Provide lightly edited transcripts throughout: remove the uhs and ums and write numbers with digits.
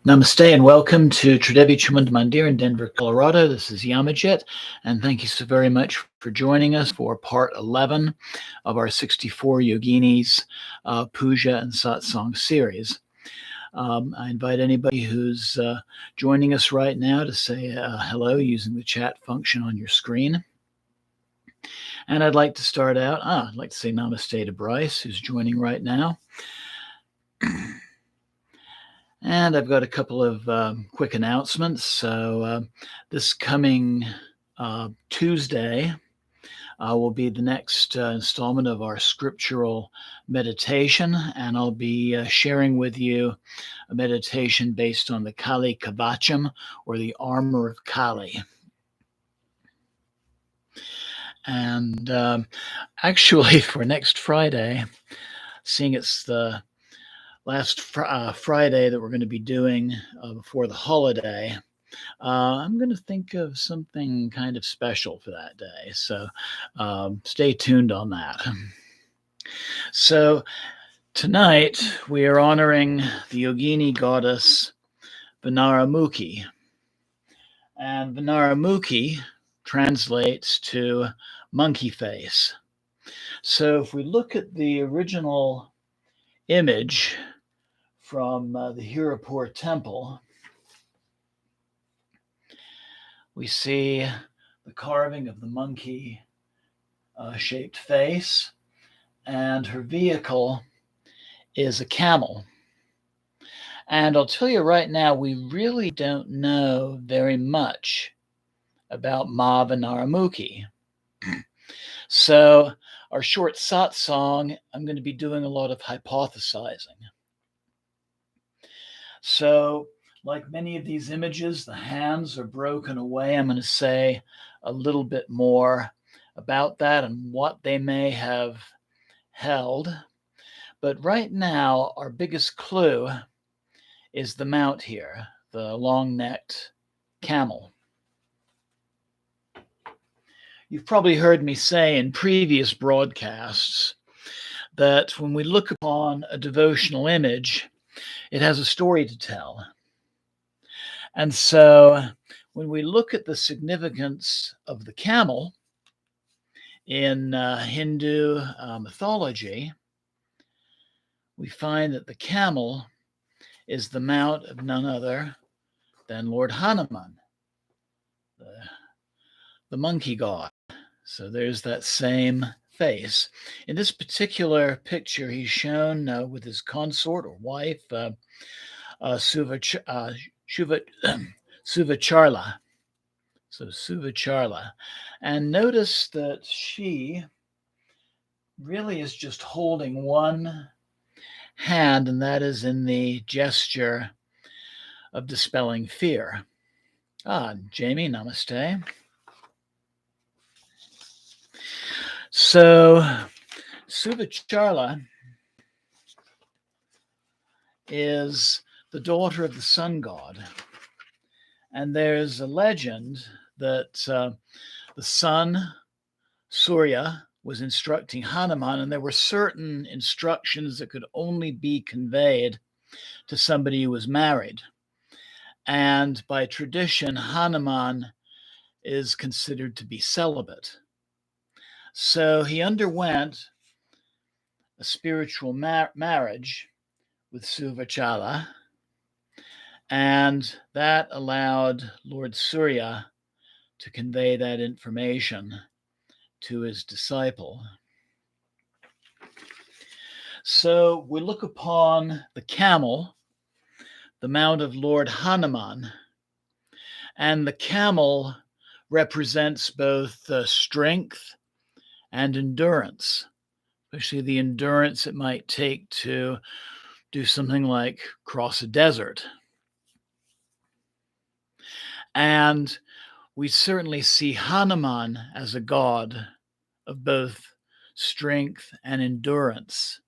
Namaste and welcome to Tridevi Chamund Mandir in Denver, Colorado. This is Yamajit, and thank you so very much for joining us for part 11 of our 64 Yoginis Puja and Satsang series. I invite anybody who's joining us right now to say hello using the chat function on your screen. And I'd like to start out, I'd like to say namaste to Bryce, who's joining right now. And I've got a couple of quick announcements. So this coming Tuesday will be the next installment of our scriptural meditation, and I'll be sharing with you a meditation based on the Kali Kavacham, or the armor of Kali. And actually, for next Friday, seeing it's the last Friday that we're going to be doing before the holiday, I'm going to think of something kind of special for that day. So stay tuned on that. So tonight we are honoring the Yogini goddess Vanaramukhi. And Vanaramukhi translates to monkey face. So if we look at the original image from the Hirapur temple, we see the carving of the monkey shaped face, and her vehicle is a camel. And I'll tell you right now, we really don't know very much about Ma Vanaramukhi. So our short satsang, I'm going to be doing a lot of hypothesizing. So, like many of these images, the hands are broken away. I'm going to say a little bit more about that and what they may have held. But right now, our biggest clue is the mount here, the long-necked camel. You've probably heard me say in previous broadcasts that when we look upon a devotional image, it has a story to tell. And so when we look at the significance of the camel in Hindu mythology, we find that the camel is the mount of none other than Lord Hanuman, the monkey god. So there's that same face. In this particular picture, he's shown with his consort or wife, Suvacharla. So Suvacharla. And notice that she really is just holding one hand, and that is in the gesture of dispelling fear. Jamie, namaste. So Suvacharla is the daughter of the sun god. And there's a legend that the sun, Surya, was instructing Hanuman, and there were certain instructions that could only be conveyed to somebody who was married. And by tradition, Hanuman is considered to be celibate. So he underwent a spiritual marriage with Suvacharla, and that allowed Lord Surya to convey that information to his disciple. So we look upon the camel, the mount of Lord Hanuman, and the camel represents both strength and endurance, especially the endurance it might take to do something like cross a desert. And we certainly see Hanuman as a god of both strength and endurance.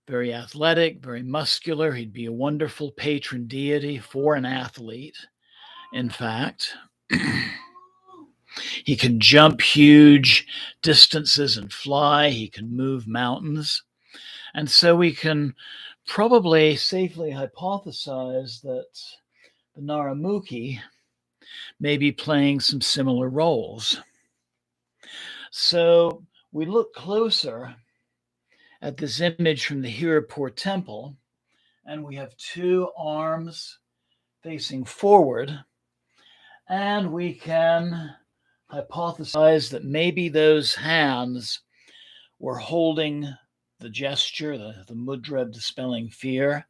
Very athletic, very muscular. He'd be a wonderful patron deity for an athlete. In fact, he can jump huge distances and fly. He can move mountains. And so we can probably safely hypothesize that Vanaramukhi may be playing some similar roles. So we look closer at this image from the Hirapur temple, and we have two arms facing forward, and we can hypothesize that maybe those hands were holding the gesture, the mudra of dispelling fear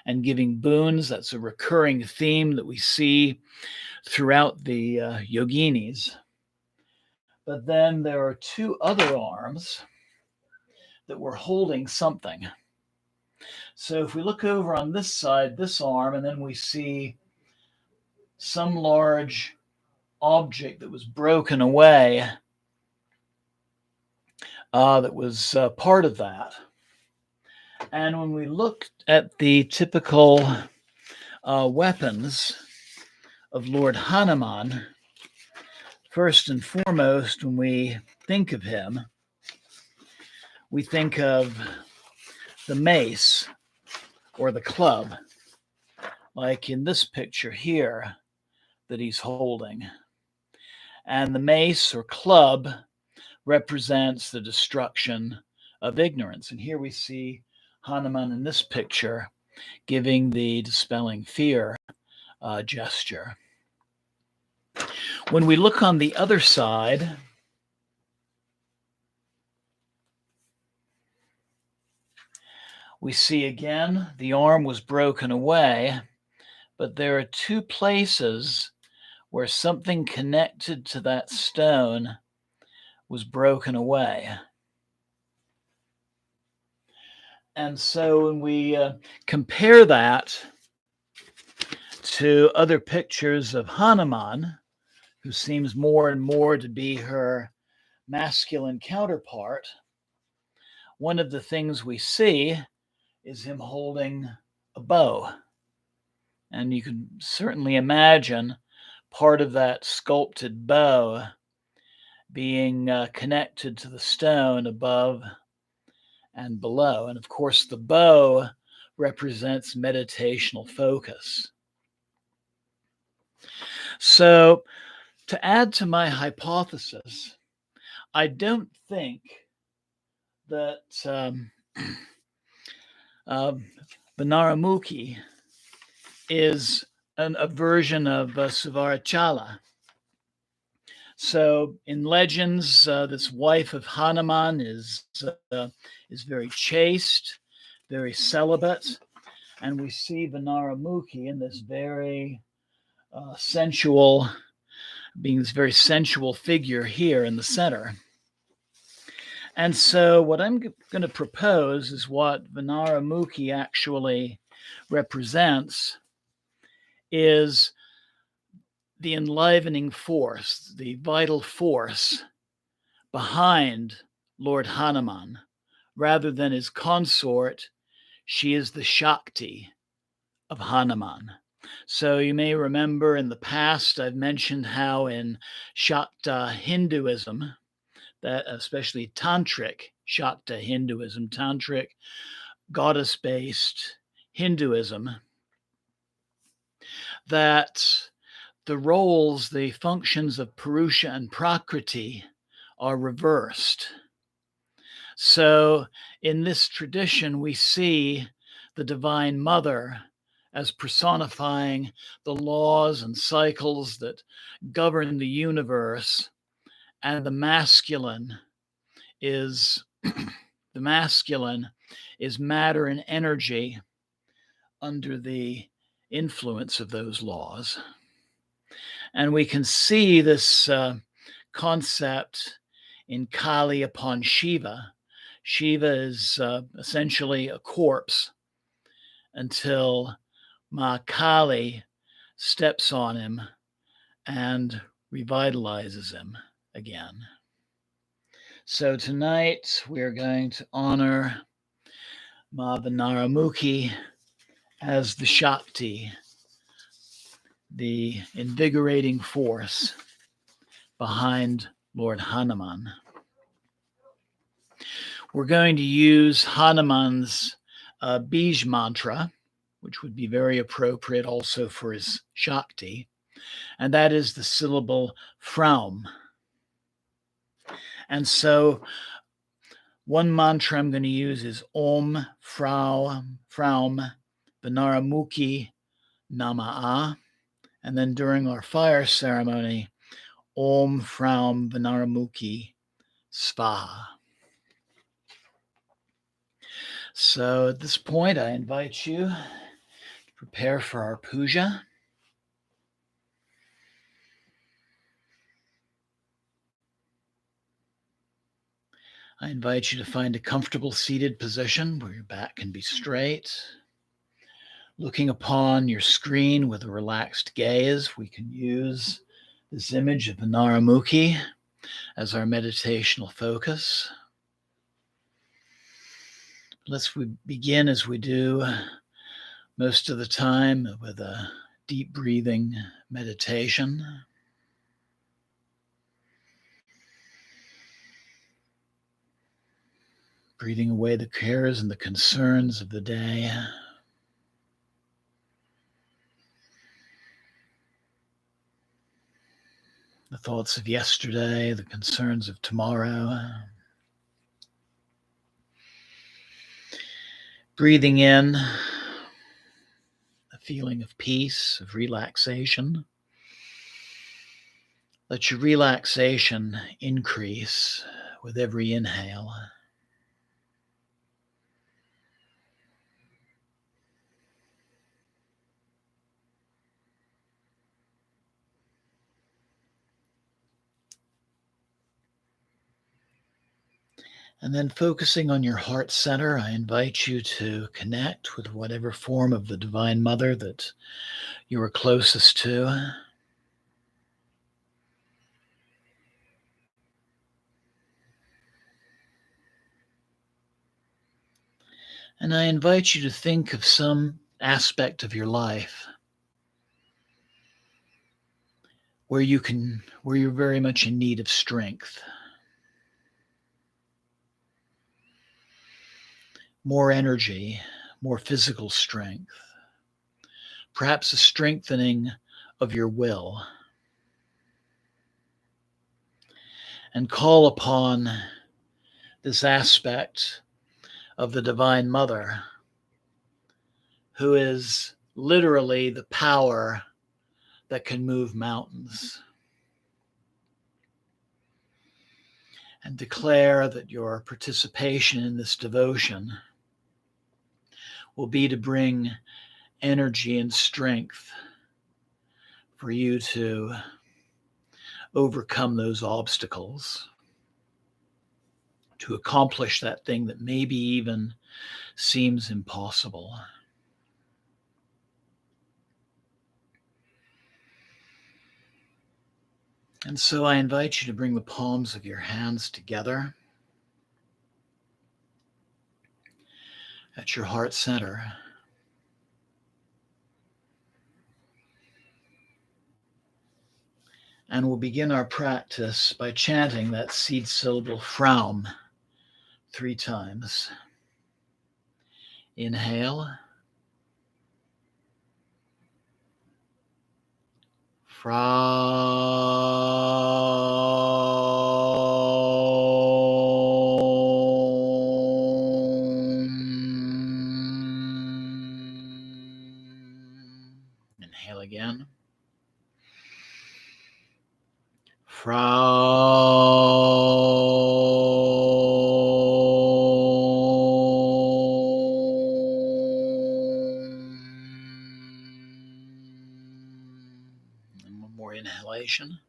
and giving boons. That's a recurring theme that we see throughout the Yoginis. But then there are two other arms that were holding something. So if we look over on this side, this arm, and then we see some large object that was broken away, that was part of that. And when we look at the typical weapons of Lord Hanuman, first and foremost, when we think of him, we think of the mace or the club, like in this picture here that he's holding. And the mace or club represents the destruction of ignorance. And here we see Hanuman in this picture giving the dispelling fear gesture. When we look on the other side, we see again the arm was broken away, but there are two places where something connected to that stone was broken away. And so when we compare that to other pictures of Hanuman, who seems more and more to be her masculine counterpart, one of the things we see is him holding a bow. And you can certainly imagine part of that sculpted bow being connected to the stone above and below. And of course, the bow represents meditational focus. So, to add to my hypothesis, I don't think that Vanaramukhi is a version of Suvarachala. So in legends, this wife of Hanuman is very chaste, very celibate, and we see Vanaramukhi in this very sensual, being this very sensual figure here in the center. And so what I'm going to propose is what Vanaramukhi actually represents is the enlivening force, the vital force behind Lord Hanuman. Rather than his consort, she is the Shakti of Hanuman. So you may remember in the past, I've mentioned how in Shakta Hinduism, that especially Tantric Shakta Hinduism, Tantric goddess-based Hinduism, that the roles, the functions of Purusha and Prakriti are reversed. So in this tradition, we see the Divine Mother as personifying the laws and cycles that govern the universe, and the masculine is matter and energy under the influence of those laws. And we can see this concept in Kali upon Shiva. Shiva is essentially a corpse until Ma Kali steps on him and revitalizes him again. So tonight we're going to honor Ma Vanaramukhi as the Shakti, the invigorating force behind Lord Hanuman. we're going to use Hanuman's Bij mantra, which would be very appropriate also for his Shakti, and that is the syllable Fraum. And so one mantra I'm going to use is Om Fraum Vanaramukhi Namaha. And then during our fire ceremony, Om Fraum Vanaramukhi Svaha. So at this point, I invite you to prepare for our puja. I invite you to find a comfortable seated position where your back can be straight. Looking upon your screen with a relaxed gaze, we can use this image of Vanaramukhi as our meditational focus. Let's begin as we do most of the time with a deep breathing meditation. Breathing away the cares and the concerns of the day. The thoughts of yesterday, the concerns of tomorrow. Breathing in a feeling of peace, of relaxation. Let your relaxation increase with every inhale. And then focusing on your heart center, I invite you to connect with whatever form of the Divine Mother that you are closest to. And I invite you to think of some aspect of your life where you're very much in need of strength. More energy, more physical strength, perhaps a strengthening of your will. And call upon this aspect of the Divine Mother, who is literally the power that can move mountains. And declare that your participation in this devotion will be to bring energy and strength for you to overcome those obstacles, to accomplish that thing that maybe even seems impossible. And so I invite you to bring the palms of your hands together at your heart center. And we'll begin our practice by chanting that seed syllable Fraum 3 times. Inhale. Inhale again. And one more inhalation.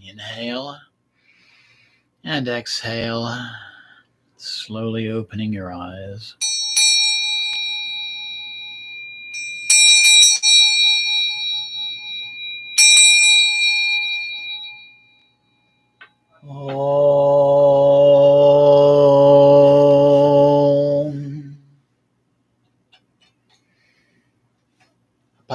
Inhale and exhale, slowly opening your eyes. Om.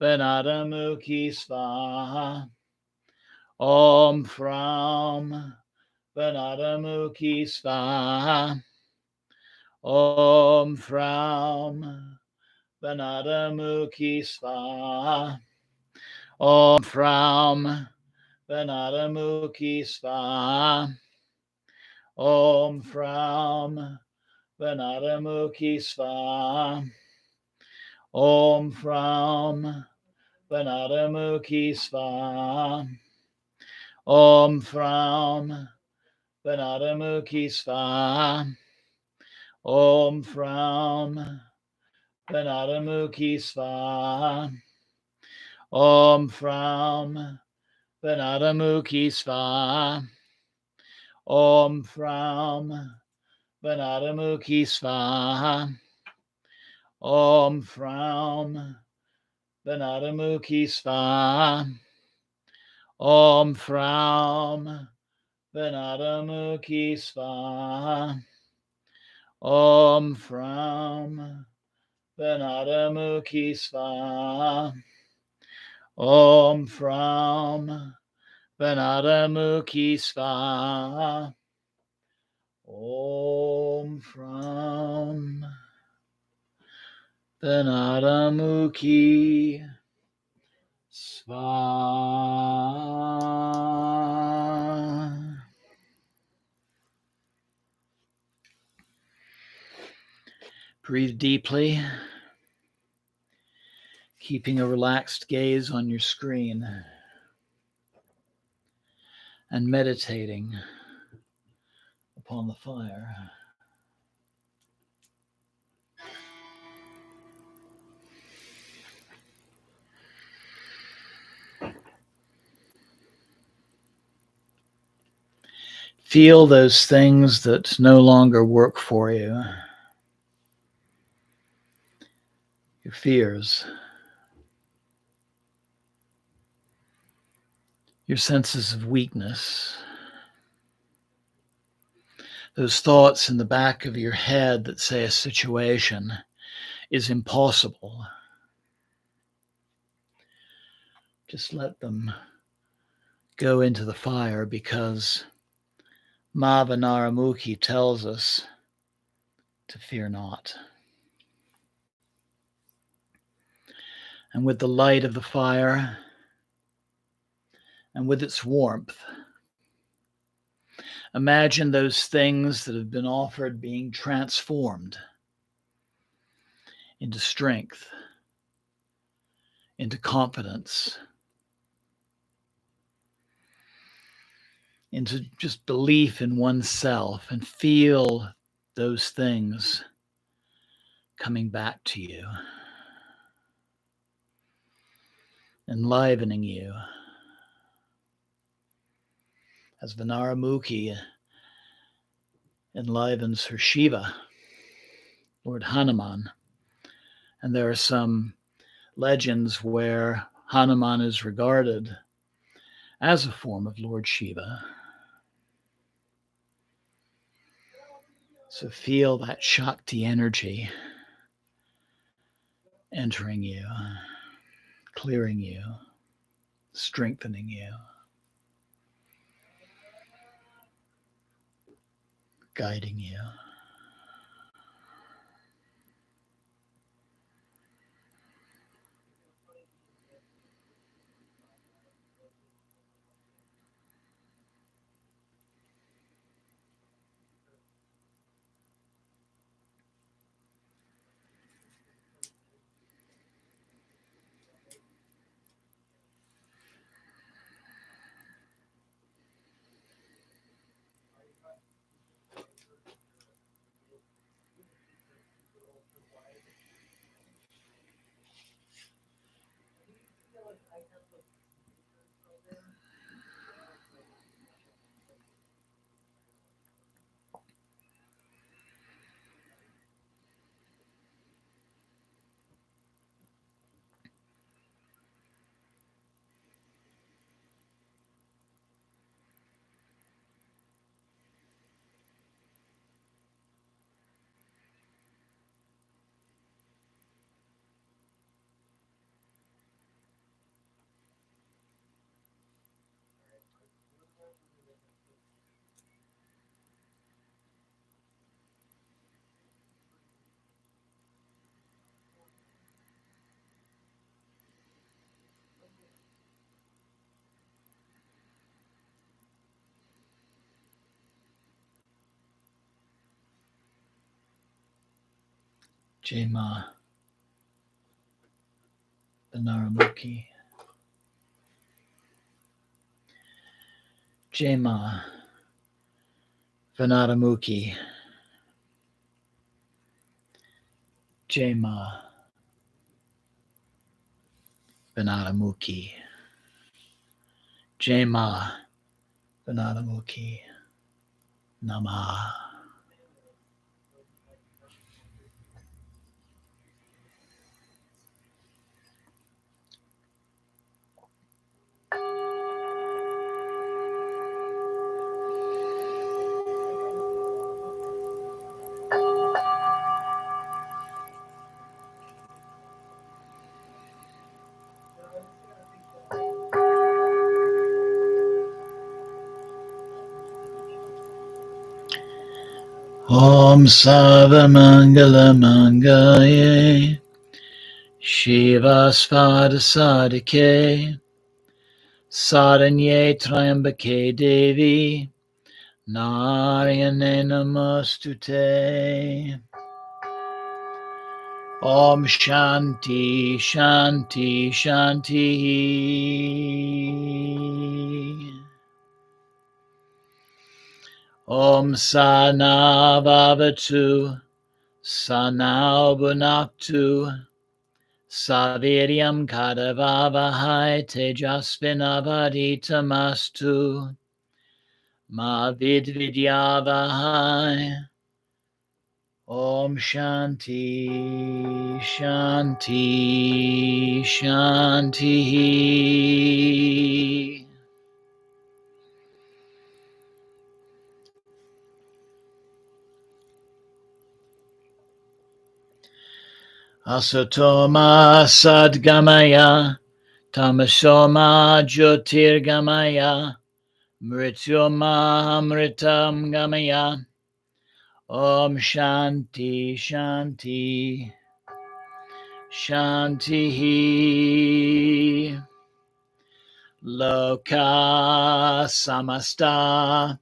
Vanaramukhi Svaha. Om from Vanaramukhi Svaha. Om from Vanaramukhi Svaha. Om from Vanaramukhi Svaha. Om from Vanaramukhi Svaha. Om from Vanaramukhi Svaha. Om from Vanaramukhi Svaha. Om from Vanaramukhi Svaha. Om from Vanaramukhi Svaha. Om from Vanaramukhi Svaha. Om from Vanaramukhi Svaha. Om from Vanaramukhi Svaha. Om from Vanaramukhi Svaha. Om from Vanaramukhi Svaha. Om from Vanaramukhi Svaha. Breathe deeply, keeping a relaxed gaze on your screen and meditating upon the fire. Feel those things that no longer work for you. Your fears, your senses of weakness, those thoughts in the back of your head that say a situation is impossible. Just let them go into the fire, because Vanaramukhi tells us to fear not. And with the light of the fire and with its warmth, imagine those things that have been offered being transformed into strength, into confidence, into just belief in oneself, and feel those things coming back to you, enlivening you. As Vanaramukhi enlivens her Shiva, Lord Hanuman. And there are some legends where Hanuman is regarded as a form of Lord Shiva. So feel that Shakti energy entering you, clearing you, strengthening you, guiding you. Jai Ma Vanaramukhi. Jai Ma Vanaramukhi. Jai Ma Vanaramukhi. Jai Ma Vanaramukhi. Namah. Om Sarvamangala Mangaye Shiva Svada Sadike Saranye Triambake Devi Narayane Namostute. Om Shanti Shanti Shanti. Om Sana Vavatu Sanau Bunaktu Saviryam Kadavavahai Tejasvinavaditamastu Ma Vidvidyavahai. Om Shanti Shanti Shanti. Asatoma Sadgamaya Tamasoma Jyotirgamaya Mrityoma Amritam Gamaya. Om Shanti Shanti Shanti. Loka Samasta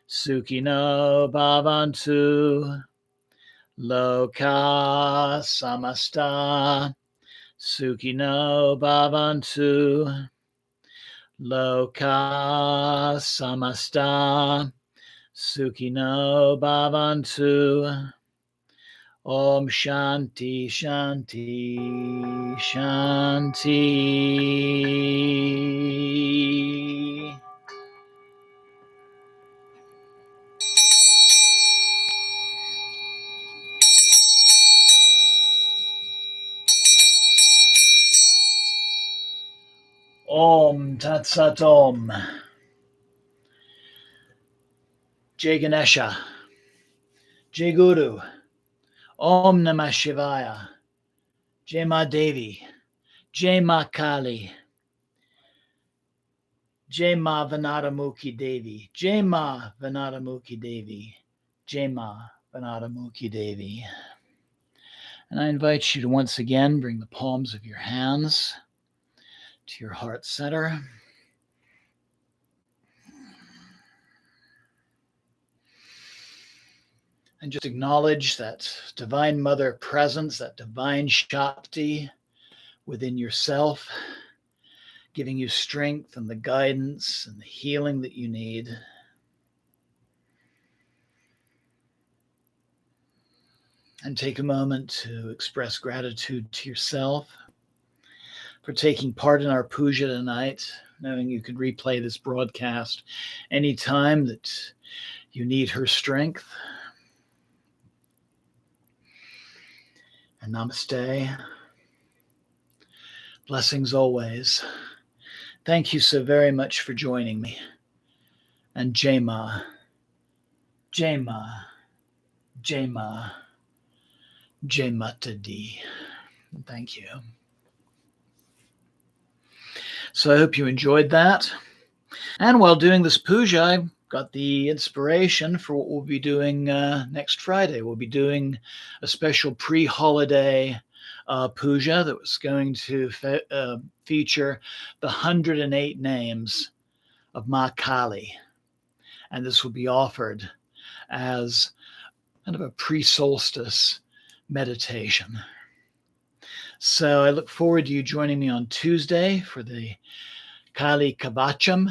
Sukhino Bhavantu. Loka Samasta Sukhino Bhavantu. Loka Samasta Sukhino Bhavantu. Om Shanti Shanti Shanti. Om Tat Sat Om. Jai Ganesha. Jai Guru. Om Namah Shivaya. Jai Ma Devi. Jai Ma Kali. Jai Ma Vanaramukhi Devi. Jai Ma Vanaramukhi Devi. Jai Ma Vanaramukhi Devi. And I invite you to once again bring the palms of your hands to your heart center. And just acknowledge that divine mother presence, that divine Shakti within yourself, giving you strength and the guidance and the healing that you need. And take a moment to express gratitude to yourself for taking part in our puja tonight, knowing you could replay this broadcast anytime that you need her strength. And namaste. Blessings always. Thank you so very much for joining me. And Jai Ma, Jai Ma, Jai Ma, Jai Mata Di. Thank you. So I hope you enjoyed that. And while doing this puja, I got the inspiration for what we'll be doing next Friday. We'll be doing a special pre-holiday puja that was going to feature the 108 names of Ma Kali. And this will be offered as kind of a pre-solstice meditation. So I look forward to you joining me on Tuesday for the Kali Kavacham,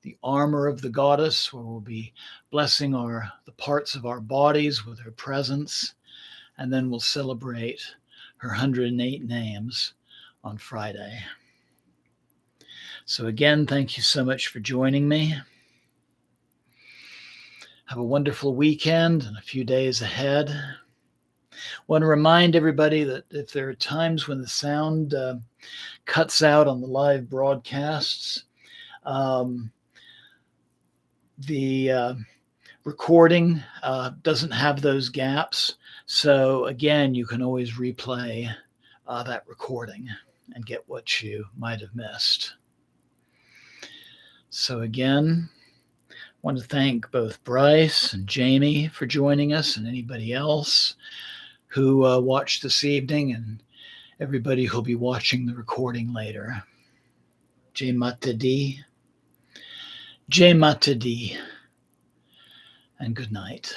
the armor of the goddess, where we'll be blessing the parts of our bodies with her presence, and then we'll celebrate her 108 names on Friday. So again, thank you so much for joining me. Have a wonderful weekend and a few days ahead. I want to remind everybody that if there are times when the sound cuts out on the live broadcasts, the recording doesn't have those gaps. So again, you can always replay that recording and get what you might have missed. So again, I want to thank both Bryce and Jamie for joining us, and anybody else who watched this evening, and everybody who'll be watching the recording later. Jai Mata Di, Jai Mata Di, and good night.